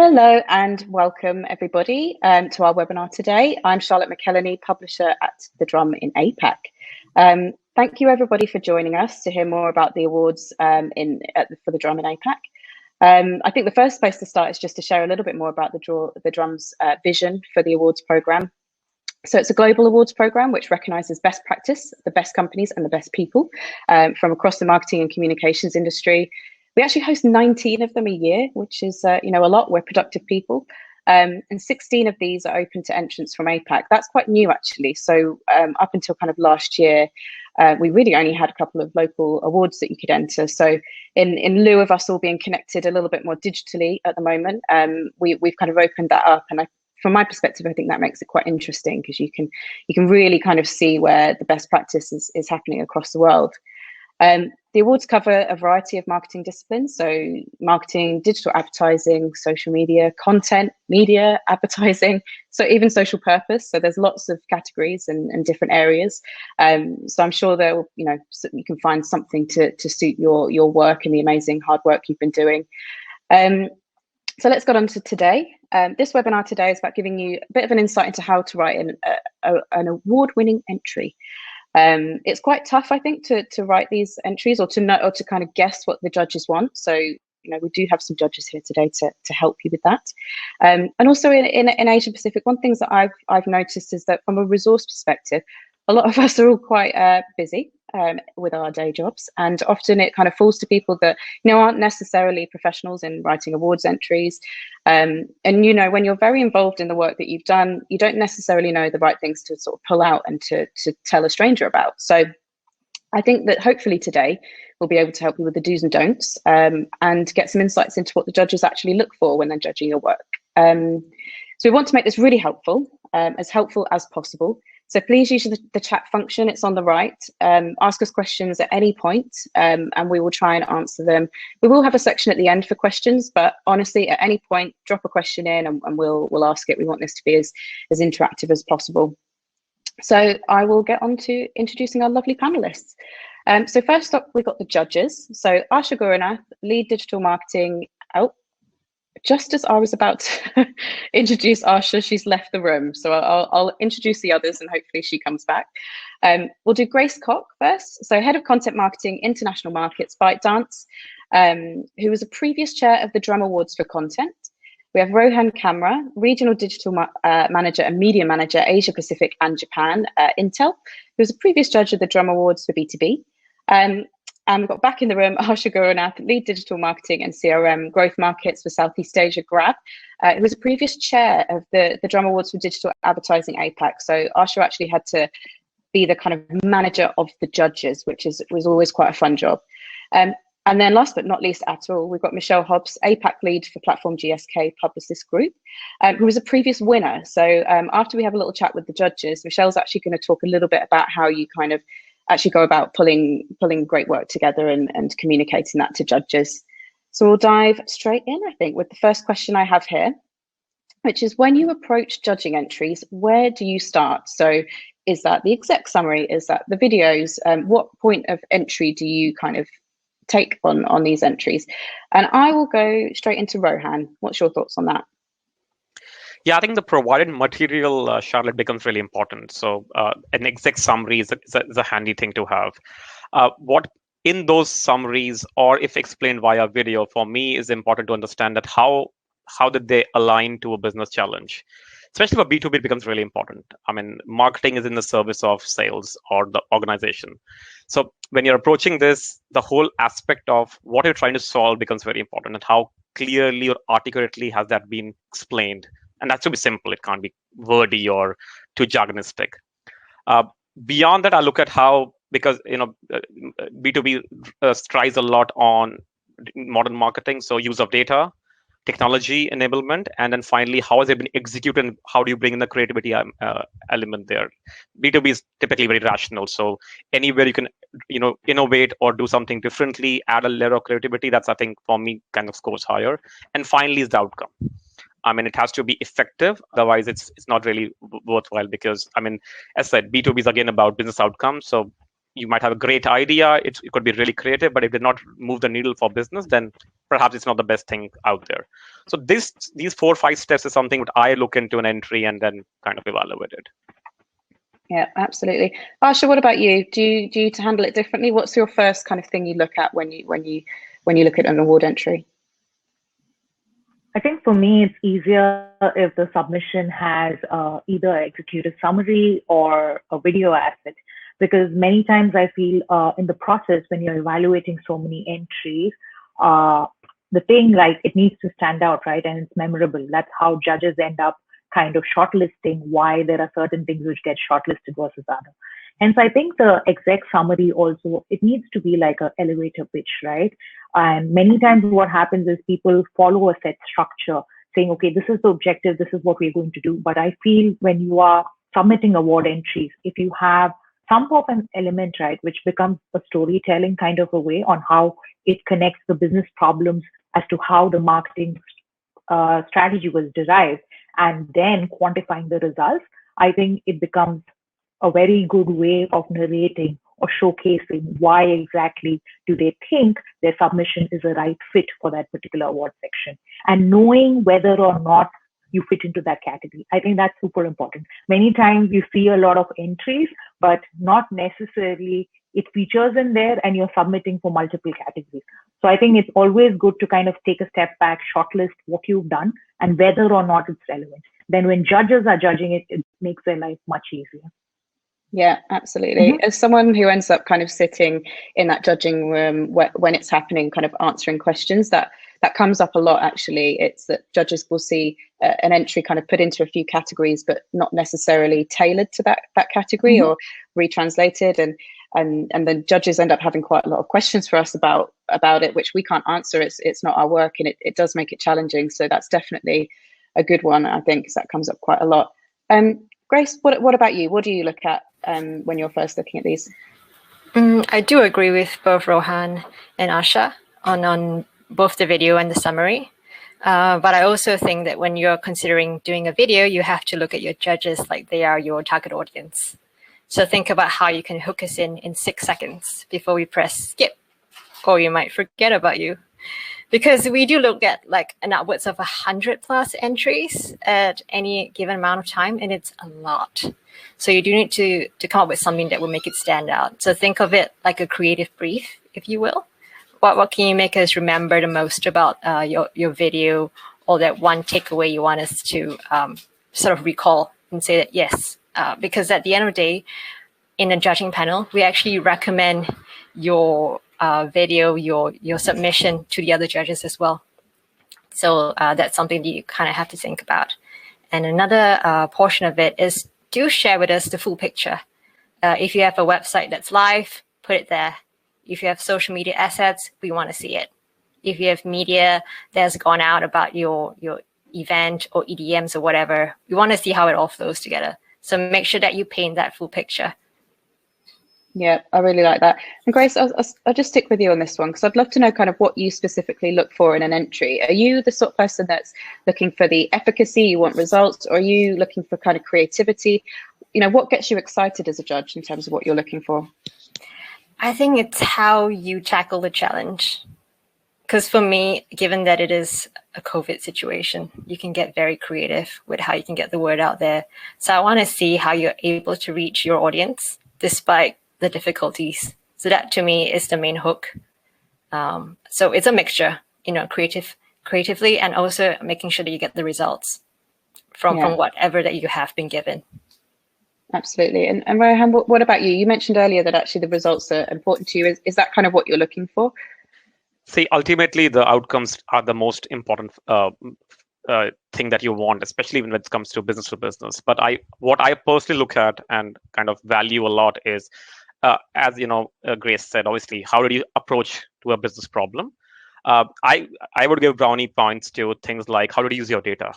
Hello and welcome everybody to our webinar today. I'm Charlotte McEleny, publisher at the Drum in APAC. Thank you everybody for joining us to hear more about the awards for the Drum in APAC. I think the first place to start is just to share a little bit more about the Drum's vision for the awards program. So it's a global awards program which recognises best practice, the best companies and the best people from across the marketing and communications industry. We actually host 19 of them a year, which is a lot. We're productive people, and 16 of these are open to entrants from APAC. That's quite new actually. So up until kind of last year, we really only had a couple of local awards that you could enter. So in lieu of us all being connected a little bit more digitally at the moment, we've kind of opened that up, and from my perspective, I think that makes it quite interesting because you can really kind of see where the best practice is happening across the world. The awards cover a variety of marketing disciplines, so marketing, digital advertising, social media, content, media, advertising, so even social purpose. So there's lots of categories and different areas. So I'm sure that you can find something to suit your work and the amazing hard work you've been doing. So let's get on to today. This webinar today is about giving you a bit of an insight into how to write an award-winning entry. It's quite tough, I think, to write these entries or to kind of guess what the judges want. So, we do have some judges here today to help you with that. And also in Asia Pacific, one thing that I've noticed is that from a resource perspective, a lot of us are all quite busy with our day jobs, and often it kind of falls to people that aren't necessarily professionals in writing awards entries. And when you're very involved in the work that you've done, you don't necessarily know the right things to sort of pull out and to tell a stranger about. So I think that hopefully today we'll be able to help you with the do's and don'ts, and get some insights into what the judges actually look for when they're judging your work. So we want to make this really helpful as possible. So please use the chat function, it's on the right. Ask us questions at any point, and we will try and answer them. We will have a section at the end for questions, but honestly, at any point, drop a question in and we'll ask it. We want this to be as interactive as possible. So I will get on to introducing our lovely panelists. So first up, we've got the judges. So Asha Guranath, lead digital marketing. Just as I was about to introduce Asha, she's left the room. So I'll introduce the others and hopefully she comes back. We'll do Grace Cock first. So Head of Content Marketing, International Markets, ByteDance, who was a previous chair of the Drum Awards for Content. We have Rohan Kamra, Regional Digital Manager and Media Manager, Asia Pacific and Japan, Intel, who was a previous judge of the Drum Awards for B2B. And we've got back in the room Asha Guranath, Lead Digital Marketing and CRM Growth Markets for Southeast Asia, GRAB, who was a previous chair of the Drum Awards for Digital Advertising APAC. So Asha actually had to be the kind of manager of the judges, which was always quite a fun job. And then last but not least at all, we've got Michelle Hobbs, APAC Lead for Platform GSK Publicist Group, who was a previous winner. So after we have a little chat with the judges, Michelle's actually going to talk a little bit about how you kind of actually go about pulling great work together and communicating that to judges. So we'll dive straight in, I think, with the first question I have here, which is when you approach judging entries, where do you start? So is that the exec summary? Is that the videos? What point of entry do you kind of take on these entries? And I will go straight into Rohan. What's your thoughts on that? Yeah, I think the provided material, Charlotte, becomes really important. So an exec summary is a handy thing to have. What in those summaries, or if explained via video, for me is important to understand that how did they align to a business challenge. Especially for B2B, it becomes really important. I mean, marketing is in the service of sales or the organization. So when you're approaching this, the whole aspect of what you're trying to solve becomes very important, and how clearly or articulately has that been explained. And that should be simple. It can't be wordy or too jargonistic. Beyond that, I look at how, because B2B strives a lot on modern marketing, so use of data, technology enablement, and then finally, how has it been executed and how do you bring in the creativity element there? B2B is typically very rational, so anywhere you can innovate or do something differently, add a layer of creativity, that's, I think, for me, kind of scores higher. And finally is the outcome. I mean, it has to be effective. Otherwise, it's not really worthwhile, because, I mean, as I said, B2B is again about business outcomes. So you might have a great idea. It could be really creative, but if it did not move the needle for business, then perhaps it's not the best thing out there. So these 4 or 5 steps is something that I look into an entry and then kind of evaluate it. Yeah, absolutely. Asha, what about you? Do you handle it differently? What's your first kind of thing you look at when you look at an award entry? I think for me, it's easier if the submission has either an executive summary or a video asset, because many times I feel in the process when you're evaluating so many entries, the thing, like, it needs to stand out, right? And it's memorable. That's how judges end up kind of shortlisting why there are certain things which get shortlisted versus other. Hence, I think the exec summary also, it needs to be like an elevator pitch, right? And many times what happens is people follow a set structure saying, okay, this is the objective, this is what we're going to do. But I feel when you are submitting award entries, if you have some of an element, right, which becomes a storytelling kind of a way on how it connects the business problems as to how the marketing strategy was derived, and then quantifying the results, I think it becomes a very good way of narrating or showcasing why exactly do they think their submission is a right fit for that particular award section, and knowing whether or not you fit into that category. I think that's super important. Many times you see a lot of entries, but not necessarily it features in there and you're submitting for multiple categories. So I think it's always good to kind of take a step back, shortlist what you've done and whether or not it's relevant. Then when judges are judging it, it makes their life much easier. Yeah, absolutely. As someone who ends up kind of sitting in that judging room when it's happening, kind of answering questions, that comes up a lot, actually. It's that judges will see an entry kind of put into a few categories, but not necessarily tailored to that category or retranslated. And then judges end up having quite a lot of questions for us about it, which we can't answer. It's not our work, and it does make it challenging. So that's definitely a good one, I think, because that comes up quite a lot. Grace, what about you? What do you look at when you're first looking at these? I do agree with both Rohan and Asha on both the video and the summary. But I also think that when you're considering doing a video, you have to look at your judges like they are your target audience. So think about how you can hook us in 6 seconds before we press skip, or you might forget about you. Because we do look at like an upwards of 100+ entries at any given amount of time, and it's a lot. So you do need to come up with something that will make it stand out. So think of it like a creative brief, if you will. What can you make us remember the most about your video, or that one takeaway you want us to sort of recall and say that yes, because at the end of the day, in a judging panel, we actually recommend your video, your submission to the other judges as well. So that's something that you kind of have to think about. And another portion of it is, do share with us the full picture. If you have a website that's live, put it there. If you have social media assets, we want to see it. If you have media that's gone out about your event or EDMs or whatever, we want to see how it all flows together. So make sure that you paint that full picture. Yeah, I really like that. And Grace, I'll just stick with you on this one, because I'd love to know kind of what you specifically look for in an entry. Are you the sort of person that's looking for the efficacy, you want results, or are you looking for kind of creativity? You know, what gets you excited as a judge in terms of what you're looking for? I think it's how you tackle the challenge. Because for me, given that it is a COVID situation, you can get very creative with how you can get the word out there. So I want to see how you're able to reach your audience despite the difficulties. So that to me is the main hook. So it's a mixture, you know, creatively, and also making sure that you get the results from whatever that you have been given. Absolutely. And Rohan, what about you? You mentioned earlier that actually the results are important to you. Is that kind of what you're looking for? See, ultimately, the outcomes are the most important thing that you want, especially when it comes to business. But what I personally look at and kind of value a lot is, as you know, Grace said, obviously, how do you approach to a business problem? I would give brownie points to things like how do you use your data.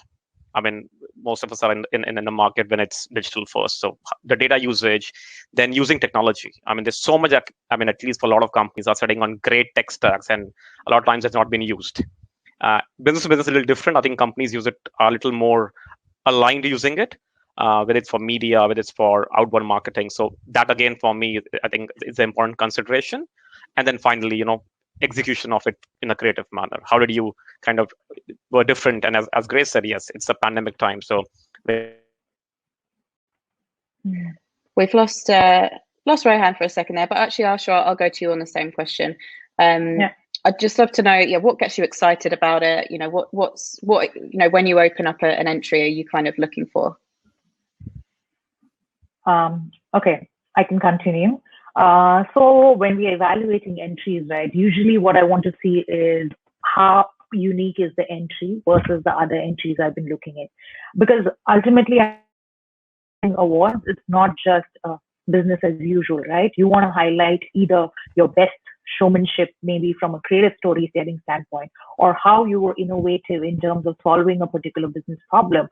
I mean, most of us are in the market when it's digital first. So the data usage, then using technology. I mean, there's so much that, I mean, at least for a lot of companies are sitting on great tech stacks, and a lot of times it's not been used. Business to business is a little different. I think companies are a little more aligned to using it. whether it's for media, whether it's for outbound marketing. So that again, for me, I think is an important consideration. And then finally, execution of it in a creative manner. How did you kind of were different? And as Grace said, yes, it's a pandemic time. So we've lost Rohan for a second there, but actually, Asha, I'll go to you on the same question. I'd just love to know, what gets you excited about it? What when you open up an entry, are you kind of looking for? Okay, I can continue. So when we're evaluating entries, right, usually what I want to see is how unique is the entry versus the other entries I've been looking at. Because ultimately, awards, it's not just business as usual, right? You want to highlight either your best showmanship, maybe from a creative storytelling standpoint, or how you were innovative in terms of solving a particular business problem.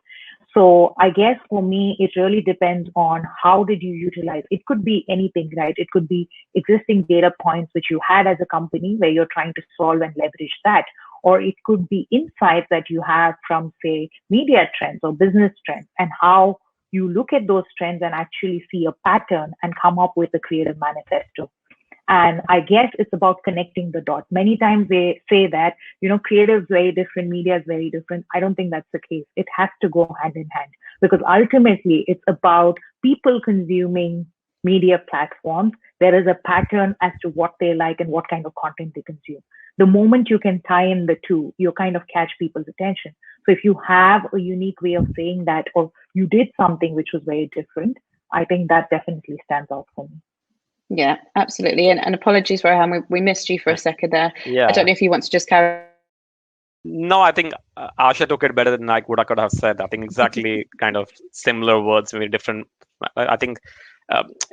So I guess for me, it really depends on how did you utilize. It could be anything, right? It could be existing data points which you had as a company where you're trying to solve and leverage that. Or it could be insights that you have from, say, media trends or business trends, and how you look at those trends and actually see a pattern and come up with a creative manifesto. And I guess it's about connecting the dots. Many times they say that, creative is very different, media is very different. I don't think that's the case. It has to go hand in hand, because ultimately it's about people consuming media platforms. There is a pattern as to what they like and what kind of content they consume. The moment you can tie in the two, you kind of catch people's attention. So if you have a unique way of saying that, or you did something which was very different, I think that definitely stands out for me. Yeah, absolutely. And apologies, Rohan, we missed you for a second there. Yeah. I don't know if you want to just carry. No, I think Asha took it better than I could have said. I think exactly kind of similar words, maybe different. I think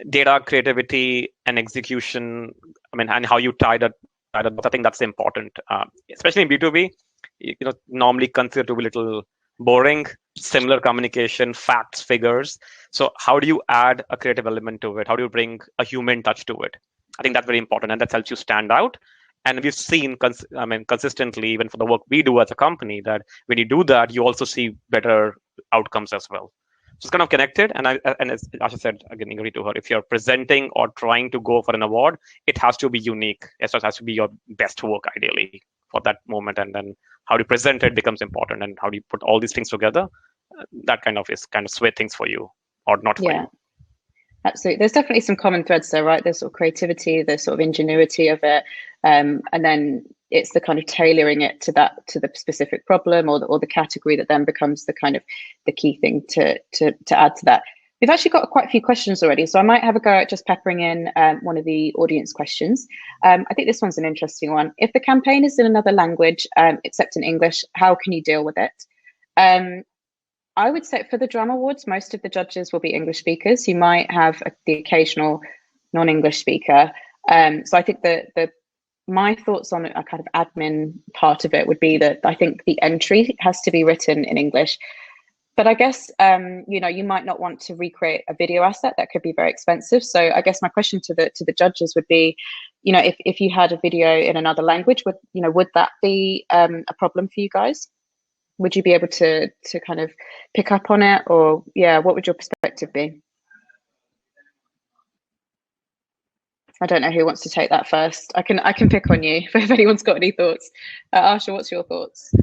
data, creativity, and execution. And how you tie that. I think that's important, especially in B2B. Normally considered to be a little boring, similar communication, facts, figures. So how do you add a creative element to it? How do you bring a human touch to it? I think that's very important, and that helps you stand out. And we've seen, consistently, even for the work we do as a company, that when you do that, you also see better outcomes as well. So it's kind of connected. And as Asha said, again, agree to her, if you're presenting or trying to go for an award, it has to be unique. It has to be your best work, ideally, for that moment. And then how you present it becomes important, and how do you put all these things together? That kind of sway things for you or not for you. Absolutely. There's definitely some common threads there, right? There's sort of creativity, the sort of ingenuity of it. And then it's the kind of tailoring it to the specific problem or the category that then becomes the kind of the key thing to add to that. We've actually got quite a few questions already, so I might have a go at just peppering in one of the audience questions. I think this one's an interesting one. If the campaign is in another language, except in English, how can you deal with it? I would say for the Drum Awards, most of the judges will be English speakers. You might have the occasional non-English speaker. So I think my thoughts on a kind of admin part of it would be that I think the entry has to be written in English. But I guess, you might not want to recreate a video asset. That could be very expensive. So I guess my question to the judges would be, if you had a video in another language, would that be a problem for you guys? Would you be able to kind of pick up on it, or what would your perspective be? I don't know who wants to take that first. I can pick on you if anyone's got any thoughts. Asha, what's your thoughts?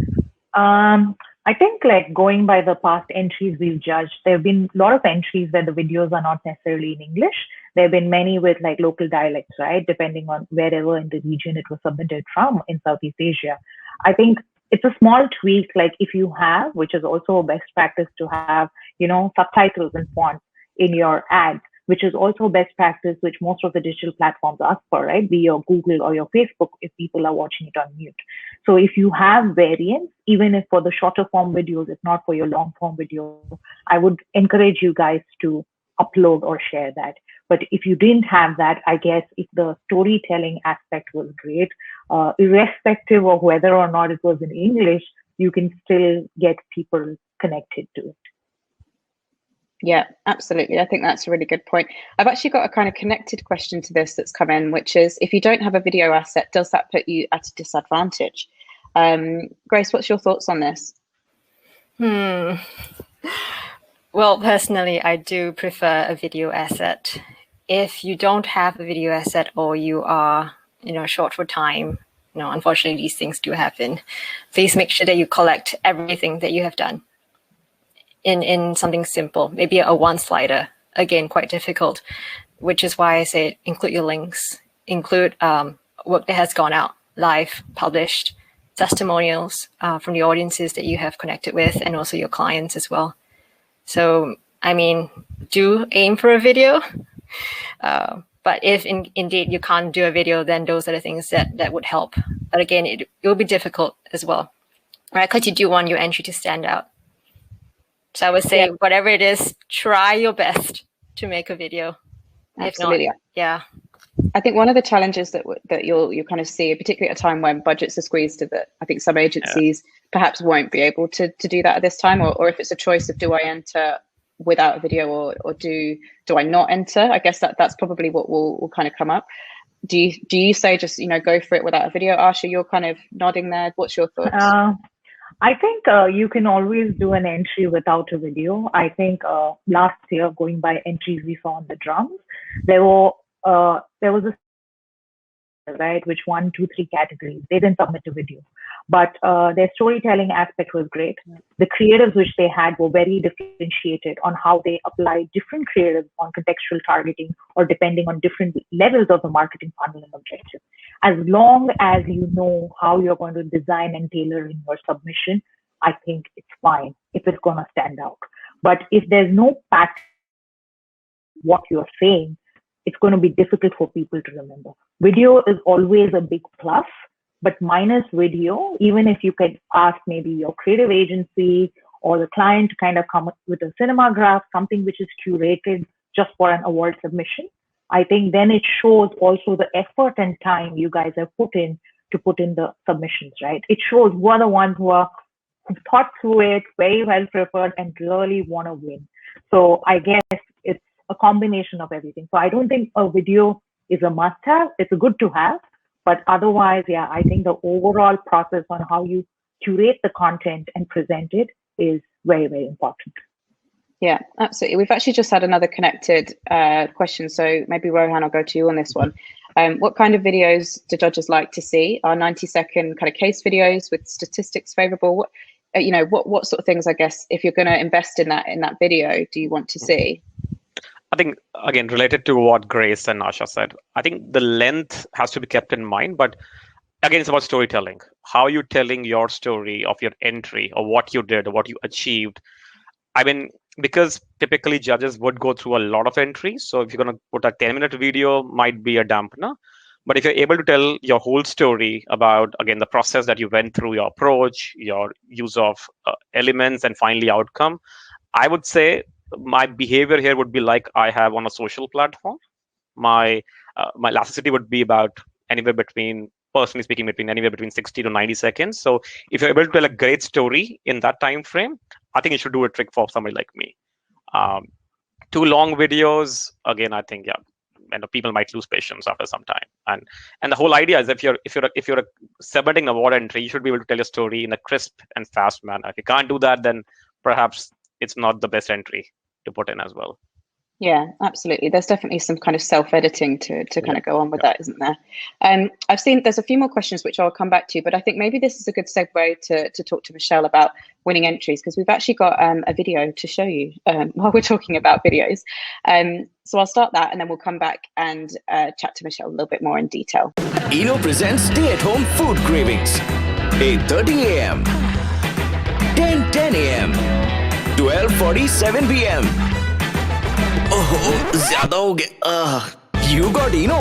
I think, going by the past entries we've judged, there have been a lot of entries where the videos are not necessarily in English. There have been many with local dialects, right? Depending on wherever in the region it was submitted from in Southeast Asia. I think it's a small tweak, if you have, which is also a best practice to have, subtitles and fonts in your ads, which is also best practice, which most of the digital platforms ask for, right? Be your Google or your Facebook if people are watching it on mute. So if you have variants, even if for the shorter form videos, if not for your long form video, I would encourage you guys to upload or share that. But if you didn't have that, I guess if the storytelling aspect was great, irrespective of whether or not it was in English, you can still get people connected to it. Yeah, absolutely. I think that's a really good point. I've actually got a kind of connected question to this that's come in, which is, if you don't have a video asset, does that put you at a disadvantage? Grace, what's your thoughts on this? Well, personally, I do prefer a video asset. If you don't have a video asset or you are, short for time, unfortunately, these things do happen. Please make sure that you collect everything that you have done in something simple, maybe a one-slider. Again, quite difficult, which is why I say include your links, include work that has gone out, live, published, testimonials from the audiences that you have connected with, and also your clients as well. So, I mean, do aim for a video. But if indeed you can't do a video, then those are the things that would help. But again, it will be difficult as well, right? Because you do want your entry to stand out. So I would say, whatever it is, try your best to make a video. Absolutely. If not, yeah. I think one of the challenges that you'll kind of see, particularly at a time when budgets are squeezed, that I think some agencies perhaps won't be able to do that at this time, or if it's a choice of do I enter without a video or do I not enter? I guess that's probably what will kind of come up. Do you say just go for it without a video? Asha, you're kind of nodding there. What's your thoughts? I think you can always do an entry without a video. I think last year, going by entries we saw on the drums, there was a right which 1, 2, 3 categories. They didn't submit a video, but their storytelling aspect was great. The creatives which they had were very differentiated on how they applied different creatives on contextual targeting or depending on different levels of the marketing funnel and objective. As long as you know how you're going to design and tailor in your submission, I think it's fine if it's going to stand out. But if there's no pattern, what you're saying, it's going to be difficult for people to remember. Video is always a big plus, but minus video, even if you could ask maybe your creative agency or the client to kind of come up with a cinema graph, something which is curated just for an award submission, I think then it shows also the effort and time you guys have put in to put in the submissions, right? It shows who are the ones who've thought through it, very well prepared, and really want to win. So I guess it's a combination of everything. So I don't think a video is a must-have. It's a good to have, but otherwise, yeah, I think the overall process on how you curate the content and present it is very, very important. Yeah, absolutely. We've actually just had another connected question. So maybe Rohan, I'll go to you on this one. What kind of videos do judges like to see? Are 90-second kind of case videos with statistics favorable? What sort of things, I guess, if you're going to invest in that video, do you want to see? I think, again, related to what Grace and Asha said, I think the length has to be kept in mind. But again, it's about storytelling. How are you telling your story of your entry or what you did or what you achieved? I mean, because typically judges would go through a lot of entries. So if you're going to put a 10-minute video, might be a dampener. But if you're able to tell your whole story about, again, the process that you went through, your approach, your use of elements, and finally outcome, I would say my behavior here would be like I have on a social platform. My elasticity would be about anywhere between, personally speaking, anywhere between 60 to 90 seconds. So if you're able to tell a great story in that time frame, I think you should do a trick for somebody like me. Too long videos, again, I think, people might lose patience after some time. And the whole idea is if you're submitting an award entry, you should be able to tell your story in a crisp and fast manner. If you can't do that, then perhaps it's not the best entry to put in as well. Yeah, absolutely. There's definitely some kind of self-editing to kind of go on with that, isn't there? I've seen there's a few more questions which I'll come back to, but I think maybe this is a good segue to talk to Michelle about winning entries, because we've actually got a video to show you while we're talking about videos. So I'll start that and then we'll come back and chat to Michelle a little bit more in detail. Eno presents Stay-at-Home Food Cravings. 8:30 a.m. 10:10 a.m. 12:47 p.m. Oh, ज़्यादा हो गया. You got Eno.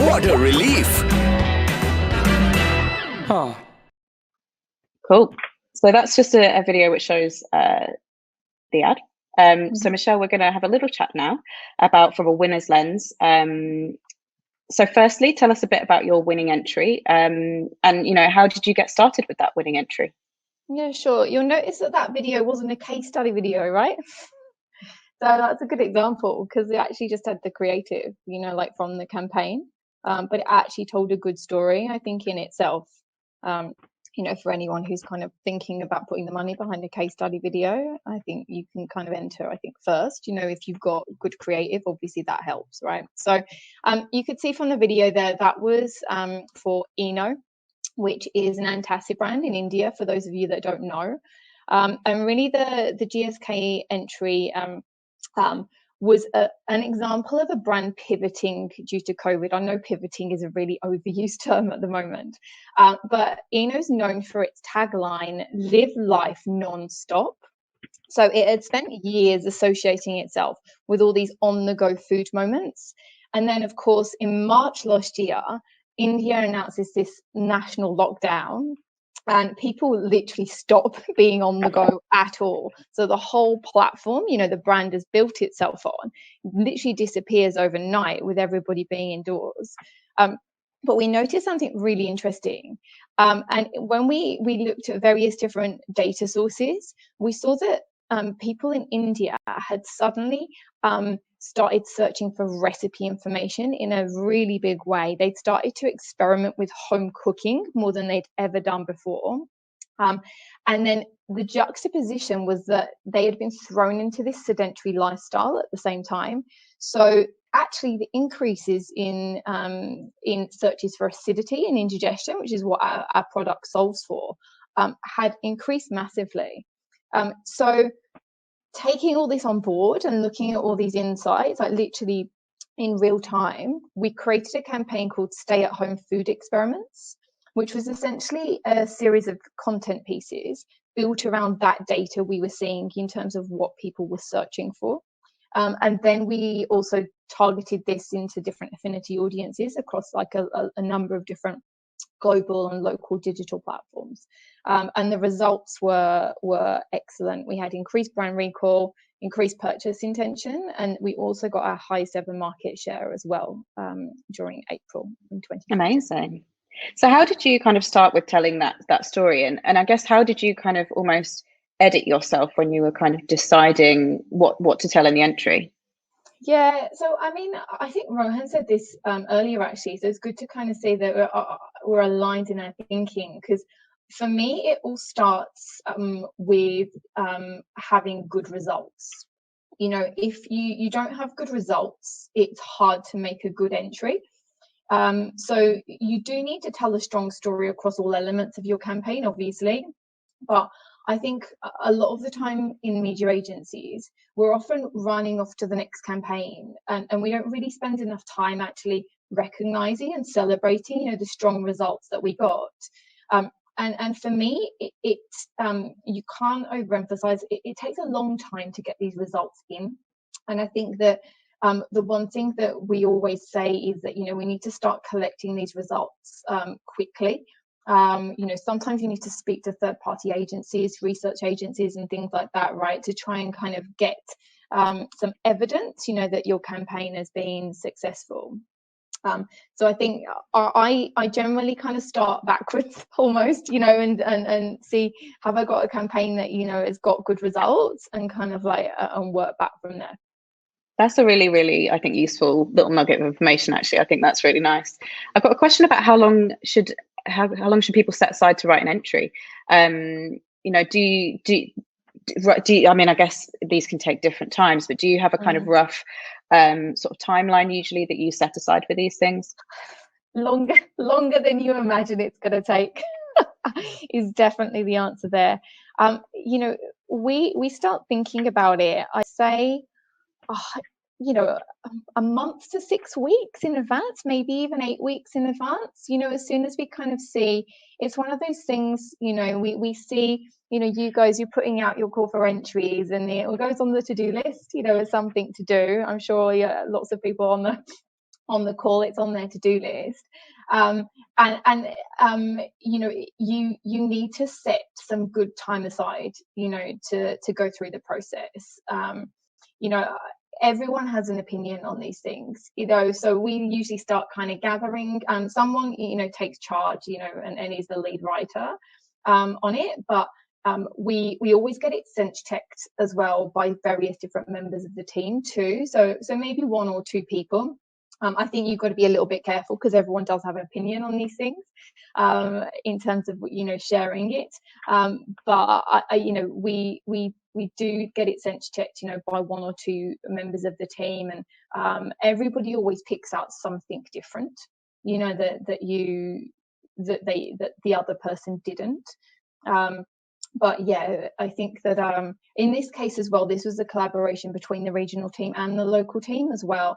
What a relief. Huh. Cool. So that's just a video which shows the ad. So Michelle, we're going to have a little chat now about from a winner's lens. So firstly, tell us a bit about your winning entry, and how did you get started with that winning entry? Yeah, sure. You'll notice that video wasn't a case study video, right? So that's a good example because it actually just had the creative, like from the campaign, but it actually told a good story, I think, in itself. for anyone who's kind of thinking about putting the money behind a case study video, I think you can kind of enter, I think, first, if you've got good creative, obviously that helps, right? So you could see from the video there, that was for Eno, which is an antacid brand in India, for those of you that don't know. And really the GSK entry was an example of a brand pivoting due to COVID. I know pivoting is a really overused term at the moment, but Eno's known for its tagline, "Live life non-stop." So it had spent years associating itself with all these on-the-go food moments. And then, of course, in March last year, India announces this national lockdown, and people literally stop being on the go at all. So the whole platform, the brand has built itself on, literally disappears overnight with everybody being indoors. But we noticed something really interesting. And when we looked at various different data sources, we saw that people in India had suddenly started searching for recipe information in a really big way. They'd started to experiment with home cooking more than they'd ever done before. And then the juxtaposition was that they had been thrown into this sedentary lifestyle at the same time. So actually the increases in searches for acidity and indigestion, which is what our product solves for, had increased massively. So taking all this on board and looking at all these insights, like literally in real time, we created a campaign called Stay at Home Food Experiments, which was essentially a series of content pieces built around that data we were seeing in terms of what people were searching for. And then we also targeted this into different affinity audiences across like a number of different global and local digital platforms. And the results were excellent. We had increased brand recall, increased purchase intention, and we also got our highest ever market share as well during April in 2020. Amazing. So how did you kind of start with telling that story? And I guess, how did you kind of almost edit yourself when you were kind of deciding what to tell in the entry? Yeah, so I mean, I think Rohan said this earlier actually, so it's good to kind of say that we're aligned in our thinking, because for me it all starts with having good results. If you don't have good results, it's hard to make a good entry. So you do need to tell a strong story across all elements of your campaign, obviously, but I think a lot of the time in media agencies, we're often running off to the next campaign, and we don't really spend enough time actually recognizing and celebrating, the strong results that we got. And for me, you can't overemphasize. It takes a long time to get these results in, and I think that the one thing that we always say is that we need to start collecting these results quickly. Sometimes you need to speak to third-party agencies, research agencies, and things like that, right, to try and kind of get some evidence, that your campaign has been successful. So I think I generally kind of start backwards almost, and see, have I got a campaign that has got good results, and kind of like and work back from there. That's a really, really, I think, useful little nugget of information. Actually, I think that's really nice. I've got a question about how long should people set aside to write an entry? Do you, I mean, I guess these can take different times, but do you have a kind of rough sort of timeline usually that you set aside for these things? Longer than you imagine it's going to take is definitely the answer there. We start thinking about it, I say, a month to 6 weeks in advance, maybe even 8 weeks in advance. As soon as we kind of see, it's one of those things, we see, you guys, you're putting out your call for entries, and it goes on the to-do list, as something to do. I'm sure lots of people on the call, it's on their to-do list. You need to set some good time aside, to go through the process. Everyone has an opinion on these things, so we usually start kind of gathering, someone, takes charge, and is the lead writer on it, but we always get it sense checked as well by various different members of the team too, so maybe 1 or 2 people I think you've got to be a little bit careful because everyone does have an opinion on these things in terms of, you know, sharing it. But you know, we do get it sense checked, you know, by one or two members of the team, and everybody always picks out something different, you know, that the other person didn't. But yeah, I think that in this case as well, this was a collaboration between the regional team and the local team as well.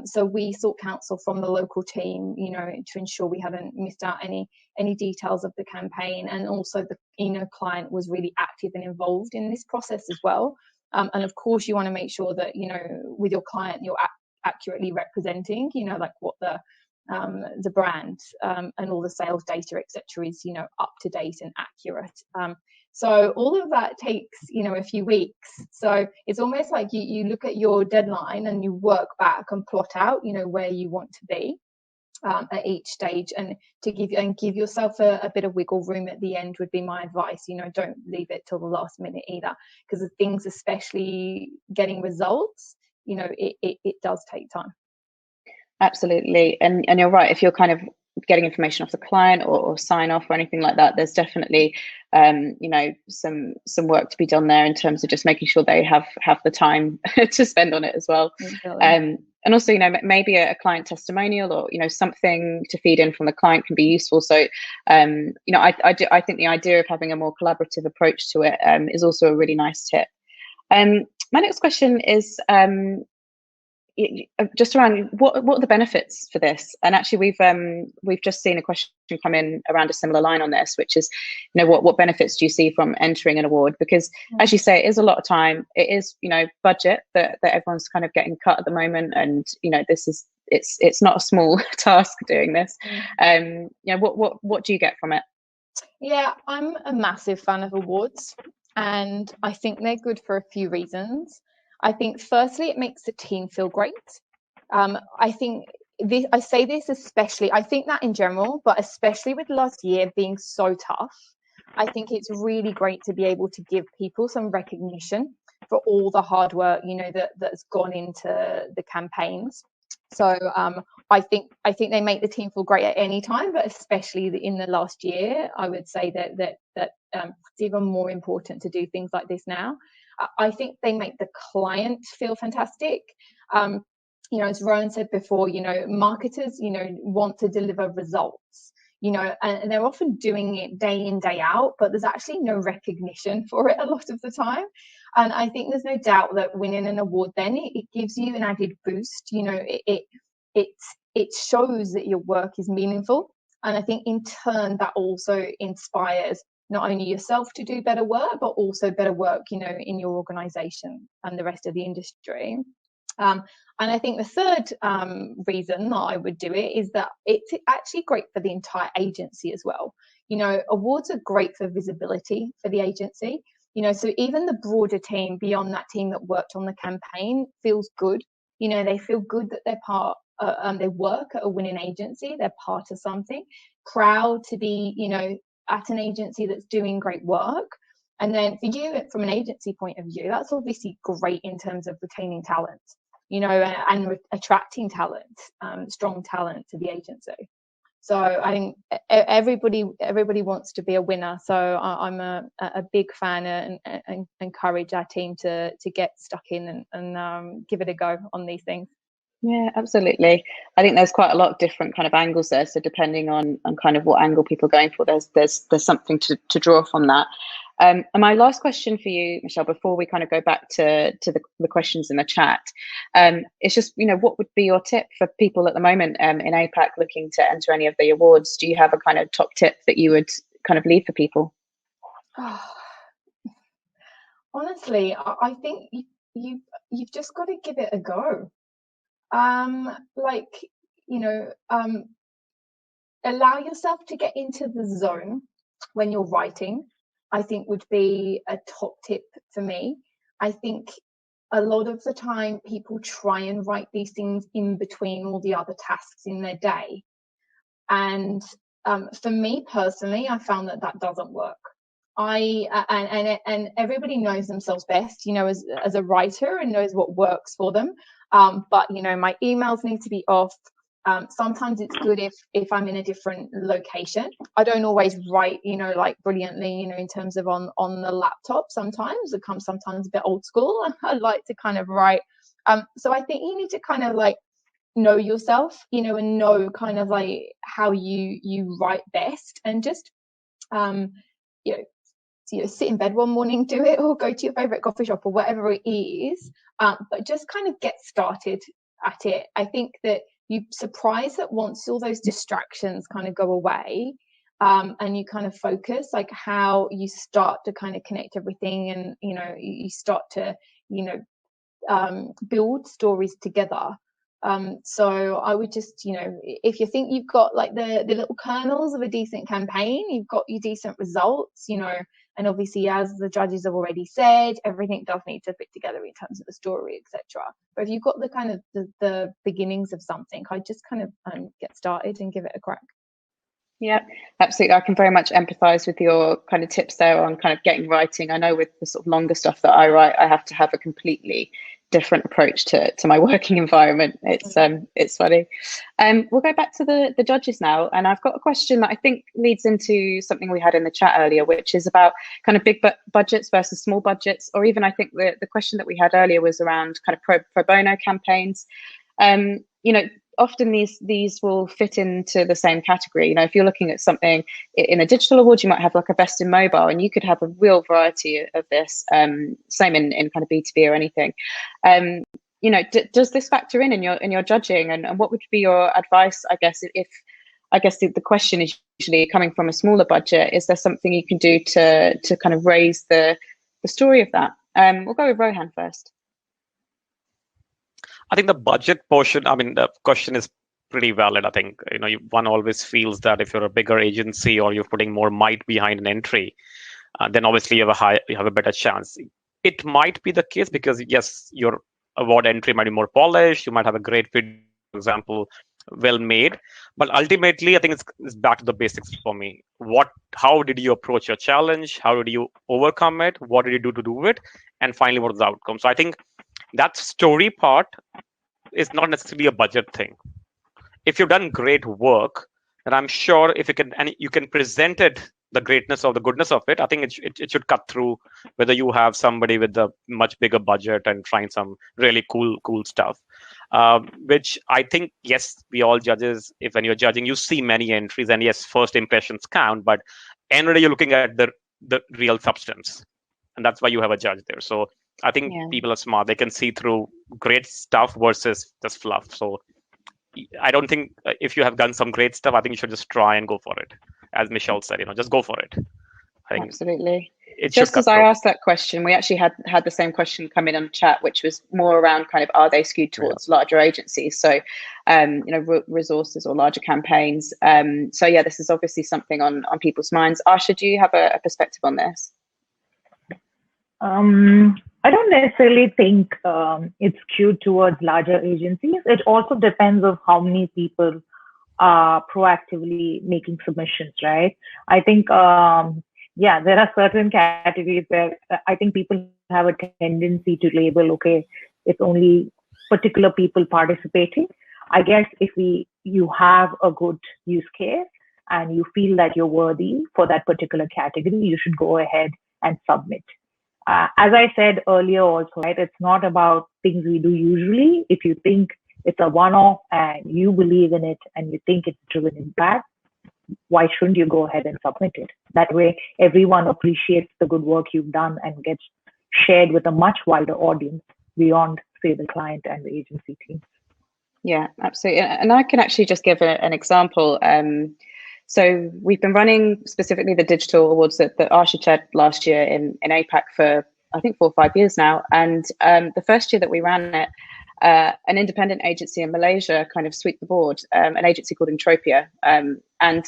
So we sought counsel from the local team, you know, to ensure we haven't missed out any details of the campaign, and also the, you know, client was really active and involved in this process as well. And of course, you want to make sure that, you know, with your client, you're accurately representing, you know, like what the brand and all the sales data, etc., is, you know, up to date and accurate. So all of that takes, you know, a few weeks. So it's almost like you look at your deadline and you work back and plot out, you know, where you want to be at each stage, and to give yourself a bit of wiggle room at the end would be my advice. You know, don't leave it till the last minute either, because the things, especially getting results, you know, it does take time. Absolutely, and you're right. If you're kind of getting information off the client or sign off or anything like that, there's definitely you know, some work to be done there in terms of just making sure they have the time to spend on it as well. Exactly. And also, you know, maybe a client testimonial or, you know, something to feed in from the client can be useful. So you know, I think the idea of having a more collaborative approach to it is also a really nice tip. My next question is just around what are the benefits for this? And actually, we've just seen a question come in around a similar line on this, which is, you know, what benefits do you see from entering an award? Because as you say, it is a lot of time. It is, you know, budget that everyone's kind of getting cut at the moment, and you know, this is it's not a small task doing this. You know, what do you get from it? Yeah, I'm a massive fan of awards, and I think they're good for a few reasons. I think firstly, it makes the team feel great. I think I say this especially, I think that in general, but especially with last year being so tough, I think it's really great to be able to give people some recognition for all the hard work, you know, that's gone into the campaigns. So I think they make the team feel great at any time, but especially in the last year, I would say that it's even more important to do things like this now. I think they make the client feel fantastic. You know, as Rohan said before, you know, marketers, you know, want to deliver results, you know, and they're often doing it day in, day out, but there's actually no recognition for it a lot of the time. And I think there's no doubt that winning an award then it gives you an added boost. You know, it shows that your work is meaningful. And I think in turn that also inspires not only yourself to do better work, but also better work, you know, in your organization and the rest of the industry. And I think the third reason that I would do it is that it's actually great for the entire agency as well. You know, awards are great for visibility for the agency. You know, so even the broader team beyond that team that worked on the campaign feels good. You know, they feel good that they're part, they work at a winning agency, they're part of something, proud to be, you know, at an agency that's doing great work. And then for you, from an agency point of view, that's obviously great in terms of retaining talent, you know, and attracting talent, strong talent to the agency. So I think everybody wants to be a winner. So I'm a big fan and encourage our team to get stuck in and give it a go on these things. Yeah, absolutely. I think there's quite a lot of different kind of angles there. So depending on kind of what angle people are going for, there's something to draw from that. And my last question for you, Michelle, before we kind of go back to the questions in the chat, it's just, you know, what would be your tip for people at the moment in APAC looking to enter any of the awards? Do you have a kind of top tip that you would kind of leave for people? Honestly, I think you've just got to give it a go. Like, you know, allow yourself to get into the zone when you're writing, I think would be a top tip for me. I think a lot of the time people try and write these things in between all the other tasks in their day. And for me personally, I found that doesn't work. And everybody knows themselves best, you know, as a writer, and knows what works for them. but you know, my emails need to be off. Sometimes it's good if I'm in a different location. I don't always write, you know, like brilliantly, you know, in terms of on the laptop. Sometimes it comes sometimes a bit old school. I like to kind of write. So I think you need to kind of like know yourself, you know, and know kind of like how you write best, and just you know, sit in bed one morning, do it, or go to your favorite coffee shop or whatever it is, but just kind of get started at it. I think that you're surprised that once all those distractions kind of go away, and you kind of focus, like how you start to kind of connect everything, and you know, you start to, you know, build stories together. So I would just, you know, if you think you've got like the little kernels of a decent campaign, you've got your decent results, you know, and obviously, as the judges have already said, everything does need to fit together in terms of the story, etc. But if you've got the kind of the beginnings of something, I just kind of get started and give it a crack. Yeah, absolutely. I can very much empathize with your kind of tips there on kind of getting writing. I know with the sort of longer stuff that I write, I have to have a completely different approach to my working environment. It's funny. We'll go back to the judges now, and I've got a question that I think leads into something we had in the chat earlier, which is about kind of big budgets versus small budgets, or even I think the question that we had earlier was around kind of pro bono campaigns. You know, often these will fit into the same category. You know, if you're looking at something in a digital award, you might have like a best in mobile, and you could have a real variety of this. Same in kind of B2B or anything. You know, does this factor in your judging, and what would be your advice? I guess the question is usually coming from a smaller budget. Is there something you can do to kind of raise the story of that? We'll go with Rohan first. I think the budget portion, I mean, the question is pretty valid. I think, you know, one always feels that if you're a bigger agency or you're putting more might behind an entry, then obviously you have a better chance. It might be the case because, yes, your award entry might be more polished. You might have a great video, for example, well made. But ultimately, I think it's back to the basics for me. How did you approach your challenge? How did you overcome it? What did you do to do it? And finally, what was the outcome? So I think that story part is not necessarily a budget thing. If you've done great work, then I'm sure if you can present it, the greatness or the goodness of it, I think it should cut through whether you have somebody with a much bigger budget and trying some really cool stuff. Which I think, yes, we all judges, if when you're judging, you see many entries, and yes, first impressions count, but end of the day, you're looking at the real substance. And that's why you have a judge there. So I think people are smart. They can see through great stuff versus just fluff. So I don't think if you have done some great stuff, I think you should just try and go for it. As Michelle said, you know, just go for it. I think absolutely. Just as I asked that question, we actually had the same question come in on chat, which was more around kind of, are they skewed towards larger agencies? So, you know, resources or larger campaigns. So yeah, this is obviously something on people's minds. Asha, do you have a perspective on this? I don't necessarily think it's skewed towards larger agencies. It also depends on how many people are proactively making submissions, right? I think, there are certain categories where I think people have a tendency to label, okay, it's only particular people participating. I guess if you have a good use case and you feel that you're worthy for that particular category, you should go ahead and submit. As I said earlier also, right, it's not about things we do usually. If you think it's a one-off and you believe in it and you think it's driven impact, why shouldn't you go ahead and submit it? That way, everyone appreciates the good work you've done and gets shared with a much wider audience beyond, say, the client and the agency team. Yeah, absolutely. And I can actually just give an example. So we've been running specifically the digital awards that Asha chaired last year in APAC for, I think, 4 or 5 years now. And the first year that we ran it, an independent agency in Malaysia kind of swept the board, an agency called Entropia. And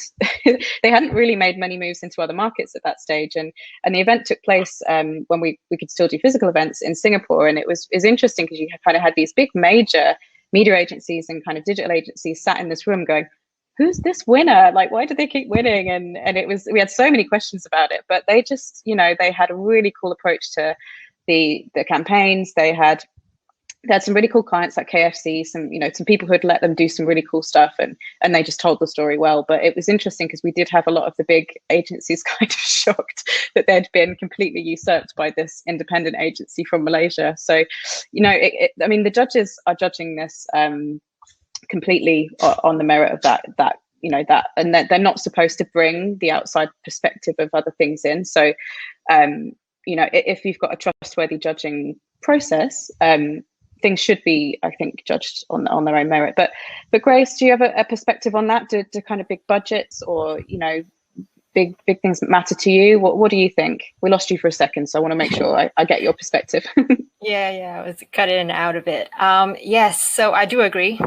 they hadn't really made many moves into other markets at that stage. And the event took place when we could still do physical events in Singapore. And it was interesting because you kind of had these big major media agencies and kind of digital agencies sat in this room going, who's this winner? Like, why do they keep winning? And we had so many questions about it, but they just, you know, they had a really cool approach to the campaigns. They had they had some really cool clients like KFC, some people who had let them do some really cool stuff, and they just told the story well. But it was interesting because we did have a lot of the big agencies kind of shocked that they'd been completely usurped by this independent agency from Malaysia. So, I mean, the judges are judging this completely on the merit of that, and they're not supposed to bring the outside perspective of other things in. So, if you've got a trustworthy judging process, things should be, I think, judged on their own merit. But Grace, do you have a perspective on that? Do kind of big budgets or big things that matter to you? What do you think? We lost you for a second, so I want to make sure I get your perspective. Yeah, I was cut in and out a bit. Yes, so I do agree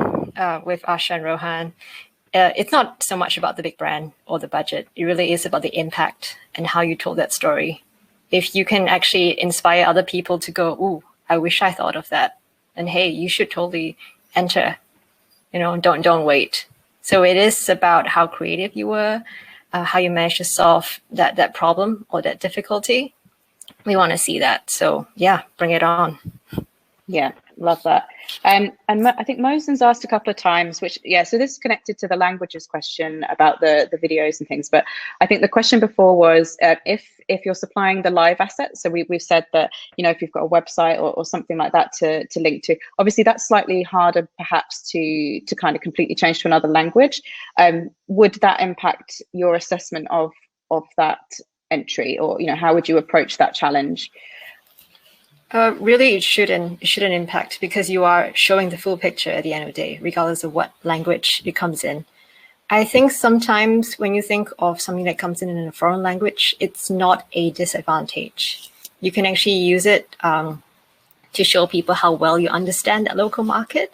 with Asha and Rohan. It's not so much about the big brand or the budget. It really is about the impact and how you told that story. If you can actually inspire other people to go, ooh, I wish I thought of that. And hey, you should totally enter, don't wait. So it is about how creative you were, how you managed to solve that problem or that difficulty. We want to see that. So yeah, bring it on. Yeah, love that. And I think Mosen's asked a couple of times, so this is connected to the languages question about the videos and things. But I think the question before was if you're supplying the live assets. So we've said that, if you've got a website or something like that to link to, obviously that's slightly harder perhaps to kind of completely change to another language. Would that impact your assessment of that entry, or, how would you approach that challenge? Really, it shouldn't impact, because you are showing the full picture at the end of the day, regardless of what language it comes in. I think sometimes when you think of something that comes in a foreign language, it's not a disadvantage. You can actually use it to show people how well you understand that local market,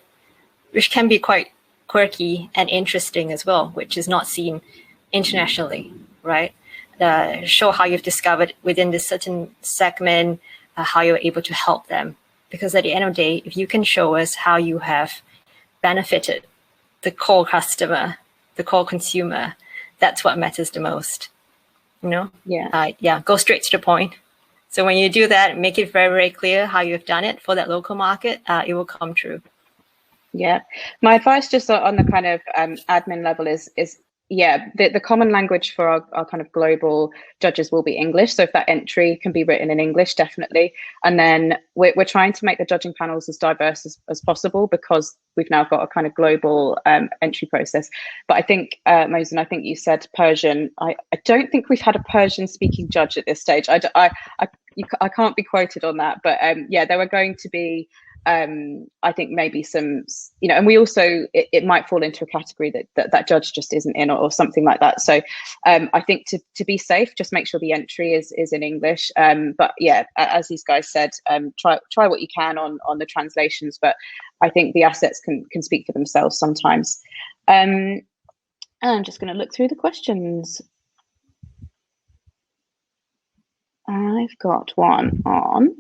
which can be quite quirky and interesting as well, which is not seen internationally, right? Show how you've discovered within this certain segment, how you're able to help them. Because at the end of the day, if you can show us how you have benefited the core customer, the core consumer, that's what matters the most. Yeah, go straight to the point. So when you do that, make it very, very clear how you've done it for that local market, it will come true. Yeah, my advice just on the kind of admin level is the common language for our kind of global judges will be English. So if that entry can be written in English, definitely. And then we're trying to make the judging panels as diverse as possible, because we've now got a kind of global entry process. But I think, Mosen, I think you said Persian. I don't think we've had a Persian speaking judge at this stage. I can't be quoted on that. But there were going to be, I think maybe some, and we also, it might fall into a category that judge just isn't in, or something like that. So I think to be safe, just make sure the entry is in English. But yeah, as these guys said, try what you can on the translations, but I think the assets can speak for themselves sometimes. And I'm just going to look through the questions. I've got one on.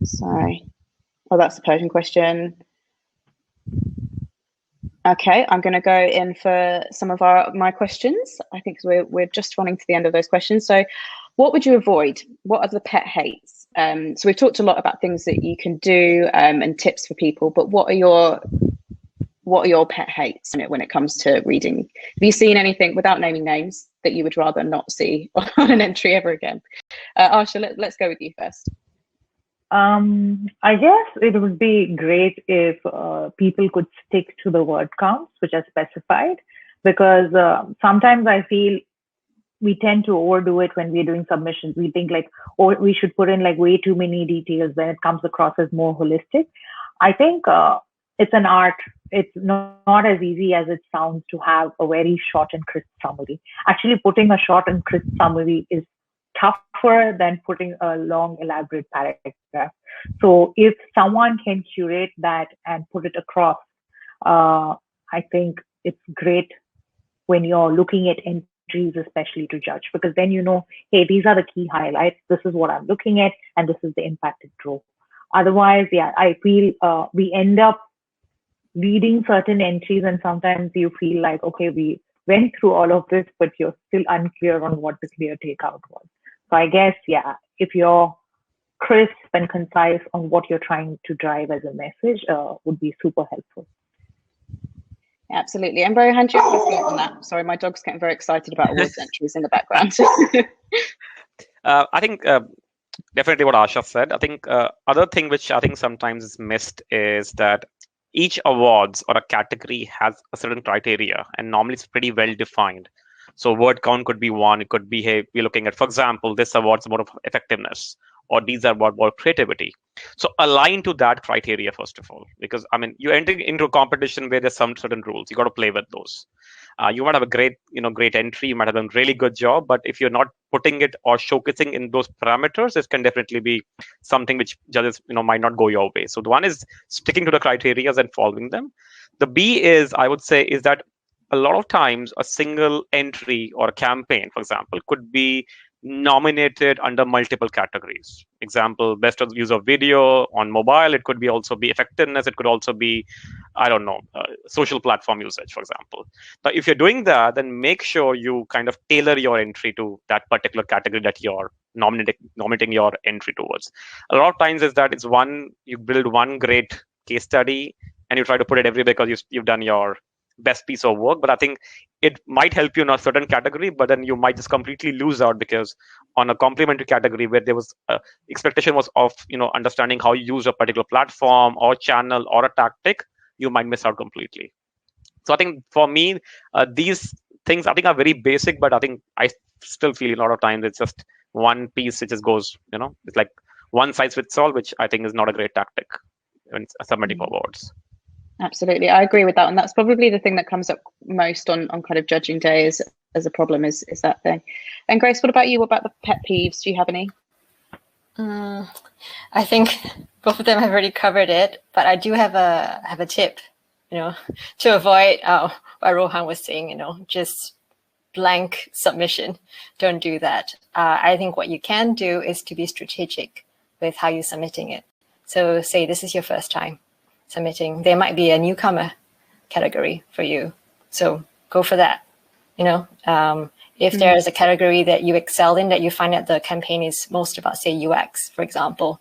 Sorry. Oh, that's the Persian question. Okay, I'm going to go in for some of my questions. I think we're just running to the end of those questions. So, what would you avoid? What are the pet hates? So we've talked a lot about things that you can do and tips for people, but what are your pet hates when it comes to reading? Have you seen anything, without naming names, that you would rather not see on an entry ever again? Asha, let's go with you first. I guess it would be great if people could stick to the word counts, which are specified, because sometimes I feel we tend to overdo it when we're doing submissions. We think we should put in way too many details when it comes across as more holistic. I think it's an art. It's not as easy as it sounds to have a very short and crisp summary. Actually, putting a short and crisp summary is tougher than putting a long, elaborate paragraph. So if someone can curate that and put it across, I think it's great when you're looking at entries, especially to judge, because then hey, these are the key highlights. This is what I'm looking at, and this is the impact it drove. Otherwise, I feel we end up reading certain entries, and sometimes you feel like, okay, we went through all of this, but you're still unclear on what the clear takeout was. So I guess, if you're crisp and concise on what you're trying to drive as a message would be super helpful. Absolutely. And Rohan, do you have a thought on that? Sorry, my dog's getting very excited about awards entries in the background. I think definitely what Asha said. I think other thing which I think sometimes is missed is that each awards or a category has a certain criteria, and normally it's pretty well defined. So word count could be one. It could be, hey, we're looking at, for example, this award's more of effectiveness, or these are about more creativity. So align to that criteria first of all, because I mean, you're entering into a competition where there's some certain rules. You got to play with those. You might have a great entry. You might have done a really good job, but if you're not putting it or showcasing in those parameters, it can definitely be something which judges might not go your way. So the one is sticking to the criteria and following them. The B is, I would say, is that a lot of times a single entry or a campaign, for example, could be nominated under multiple categories. Example, best of use of video on mobile. It could be also be effectiveness. It could also be, I don't know, social platform usage, for example. But if you're doing that, then make sure you kind of tailor your entry to that particular category that you're nominating your entry towards. A lot of times is that it's you build one great case study and you try to put it everywhere because you've done your best piece of work, but I think it might help you in a certain category, but then you might just completely lose out because on a complementary category where there was expectation was of understanding how you use a particular platform or channel or a tactic, you might miss out completely. So I think for me, these things I think are very basic, but I think I still feel a lot of times it's just one piece which just goes, it's like one size fits all, which I think is not a great tactic when submitting awards. Absolutely, I agree with that, and that's probably the thing that comes up most on kind of judging day as a problem is that thing. And Grace, what about you? What about the pet peeves? Do you have any? I think both of them have already covered it, but I do have a tip, to avoid what Rohan was saying, just blank submission. Don't do that. I think what you can do is to be strategic with how you're submitting it. So say this is your first time submitting, there might be a newcomer category for you. So go for that. If there's a category that you excel in, that you find that the campaign is most about, say, UX, for example,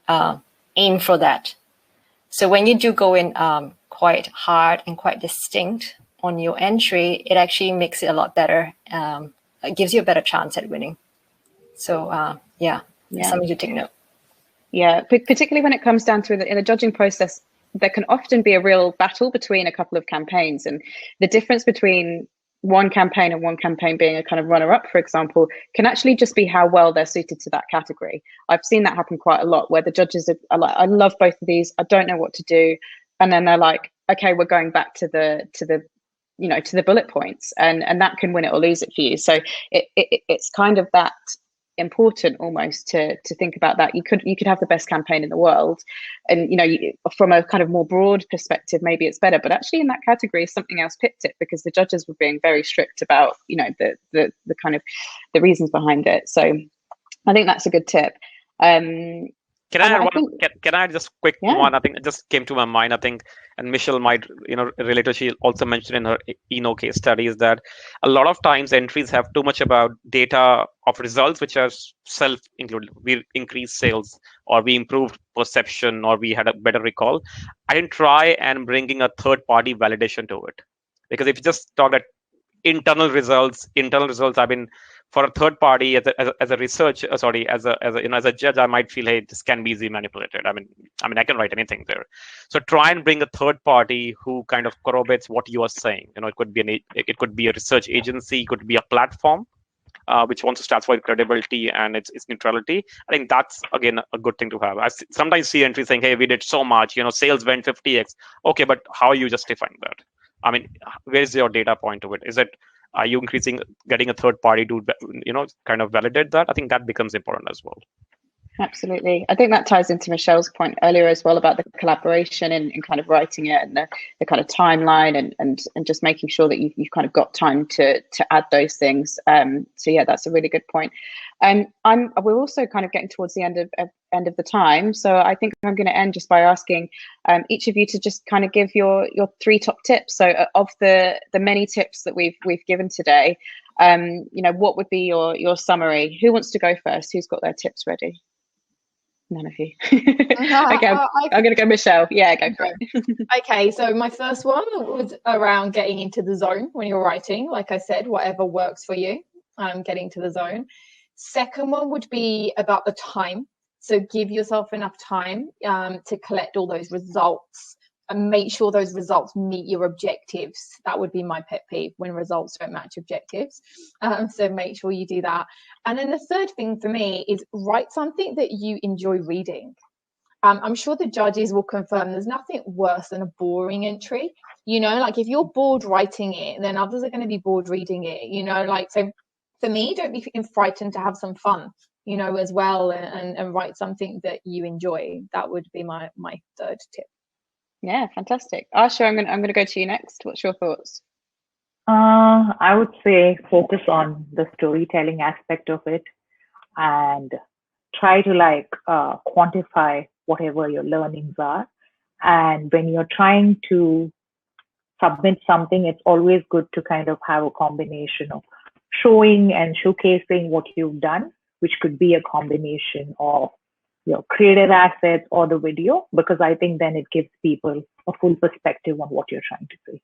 aim for that. So when you do go in quite hard and quite distinct on your entry, it actually makes it a lot better. It gives you a better chance at winning. So it's something to take note. Yeah, particularly when it comes down to in the judging process, there can often be a real battle between a couple of campaigns, and the difference between one campaign and one campaign being a kind of runner-up, for example, can actually just be how well they're suited to that category. I've seen that happen quite a lot, where the judges are like, I love both of these, I don't know what to do, and then they're like, okay, we're going back to the bullet points, and that can win it or lose it for you. So it's kind of that important almost to think about that. You could have the best campaign in the world, and from a kind of more broad perspective maybe it's better, but actually in that category something else picked it because the judges were being very strict about the kind of the reasons behind it. So I think that's a good tip. Can I just quick one? I think it just came to my mind. I think, and Michelle might, relate to, she also mentioned in her case studies that a lot of times entries have too much about data of results, which are self-included. We increased sales, or we improved perception, or we had a better recall. I didn't try and bringing a third-party validation to it, because if you just talk at internal results, I've been, for a third party as a researcher, as a judge, I might feel, hey, this can be easily manipulated. I mean, I can write anything there. So try and bring a third party who kind of corroborates what you are saying. It could be a research agency, it could be a platform, which wants to stand for credibility and its neutrality. I think that's again a good thing to have. I sometimes see entries saying, hey, we did so much, sales went 50x. Okay, but how are you justifying that? I mean, where's your data point to it? Are you getting a third party to, kind of validate that? I think that becomes important as well. Absolutely. I think that ties into Michelle's point earlier as well about the collaboration and kind of writing it and the kind of timeline and just making sure that you've kind of got time to add those things. So yeah, that's a really good point. We're also kind of getting towards the end of the time. So I think I'm going to end just by asking each of you to just kind of give your 3 top tips. So of the many tips that we've given today, what would be your summary? Who wants to go first? Who's got their tips ready? None of you. Okay, I'm going to go Michelle. Yeah, go for it. Okay, so my first one was around getting into the zone when you're writing. Like I said, whatever works for you, getting to the zone. Second one would be about the time. So give yourself enough time to collect all those results and make sure those results meet your objectives. That would be my pet peeve, when results don't match objectives. So make sure you do that. And then the third thing for me is write something that you enjoy reading. I'm sure the judges will confirm there's nothing worse than a boring entry. You know, like if you're bored writing it, then others are going to be bored reading it, you know, like, so for me, don't be frightened to have some fun, you know, as well, and write something that you enjoy. That would be my third tip. Yeah, fantastic. Asha, I'm going to go to you next. What's your thoughts? I would say focus on the storytelling aspect of it and try to quantify whatever your learnings are. And when you're trying to submit something, it's always good to kind of have a combination of showing and showcasing what you've done, which could be a combination of your creative assets or the video, because I think then it gives people a full perspective on what you're trying to say.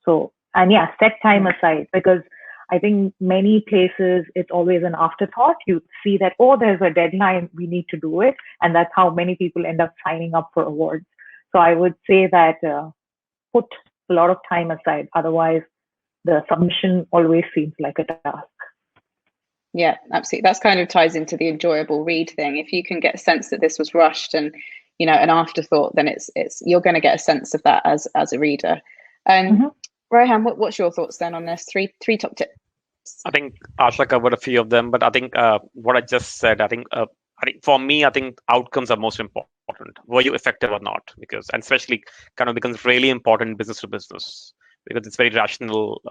So, and yeah, set time aside, because I think many places it's always an afterthought. You see that, oh, there's a deadline, we need to do it. And that's how many people end up signing up for awards. So I would say that put a lot of time aside. Otherwise, the submission always seems like a task. Yeah, absolutely. That's kind of ties into the enjoyable read thing. If you can get a sense that this was rushed and, you know, an afterthought, then it's you're going to get a sense of that as a reader. Rohan, what's your thoughts then on this? Three top tips. I think Asha covered a few of them, but I think what I just said, I think for me, I think outcomes are most important. Were you effective or not? Because, and especially kind of becomes really important business to business, because it's very rational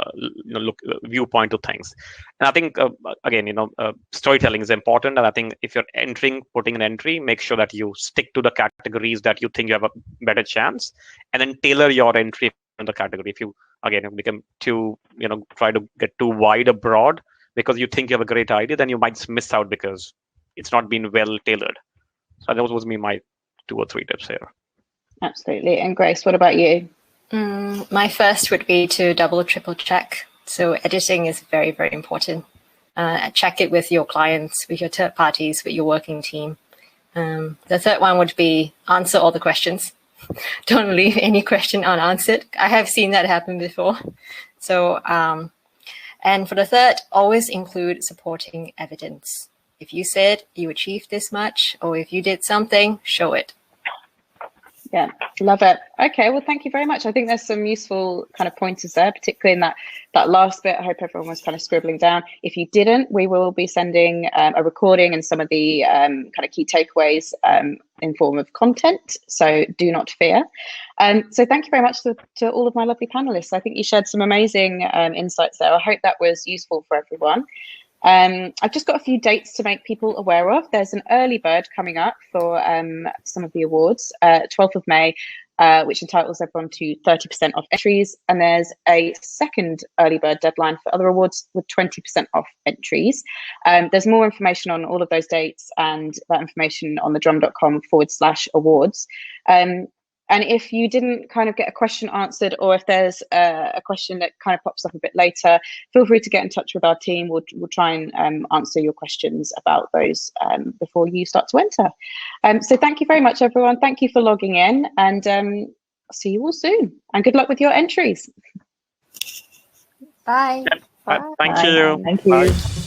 viewpoint to things. And I think again, storytelling is important. And I think if you're putting an entry, make sure that you stick to the categories that you think you have a better chance, and then tailor your entry in the category. If you become too, try to get too wide abroad because you think you have a great idea, then you might miss out because it's not been well tailored. So those was my 2 or 3 tips here. Absolutely. And Grace, what about you? My first would be to double, triple check. So editing is very, very important. Check it with your clients, with your third parties, with your working team. The third one would be answer all the questions. Don't leave any question unanswered. I have seen that happen before. So, and for the third, always include supporting evidence. If you said you achieved this much, or if you did something, show it. Yeah, love it. Okay, well, thank you very much. I think there's some useful kind of pointers there, particularly in that last bit. I hope everyone was kind of scribbling down. If you didn't, we will be sending a recording and some of the kind of key takeaways in form of content, so do not fear. So thank you very much to all of my lovely panelists. I think you shared some amazing insights there. I hope that was useful for everyone. I've just got a few dates to make people aware of. There's an early bird coming up for some of the awards, 12th of May, which entitles everyone to 30% off entries. And there's a second early bird deadline for other awards with 20% off entries. There's more information on all of those dates and that information on thedrum.com/awards. And if you didn't kind of get a question answered, or if there's a question that kind of pops up a bit later, feel free to get in touch with our team. We'll try and answer your questions about those before you start to enter. So thank you very much, everyone. Thank you for logging in, and see you all soon. And good luck with your entries. Bye. Yeah. Bye. Thank you. Thank you. Bye.